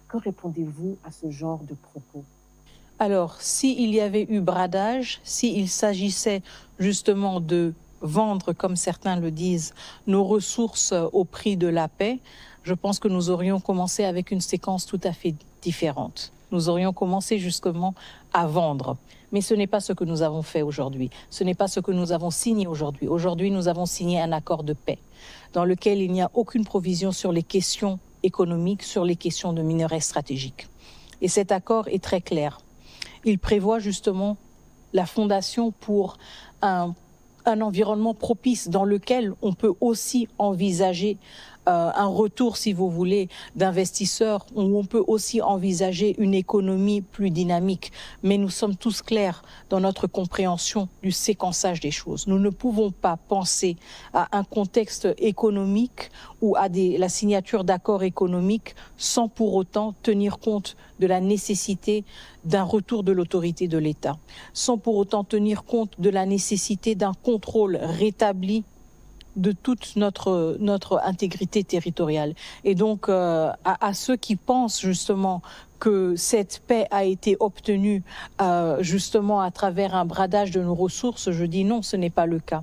Que répondez-vous à ce genre de propos? Alors, s'il y avait eu bradage, s'il s'agissait justement de vendre, comme certains le disent, nos ressources au prix de la paix, je pense que nous aurions commencé avec une séquence tout à fait différente. Nous aurions commencé justement à vendre. Mais ce n'est pas ce que nous avons fait aujourd'hui. Ce n'est pas ce que nous avons signé aujourd'hui. Aujourd'hui, nous avons signé un accord de paix dans lequel il n'y a aucune provision sur les questions économiques, sur les questions de minerais stratégiques. Et cet accord est très clair. Il prévoit justement la fondation pour un environnement propice dans lequel on peut aussi envisager un retour, si vous voulez, d'investisseurs, où on peut aussi envisager une économie plus dynamique. Mais nous sommes tous clairs dans notre compréhension du séquençage des choses. Nous ne pouvons pas penser à un contexte économique ou à la signature d'accords économiques sans pour autant tenir compte de la nécessité d'un retour de l'autorité de l'État, sans pour autant tenir compte de la nécessité d'un contrôle rétabli de toute notre intégrité territoriale. Et donc, à ceux qui pensent justement que cette paix a été obtenue justement à travers un bradage de nos ressources, je dis non, ce n'est pas le cas.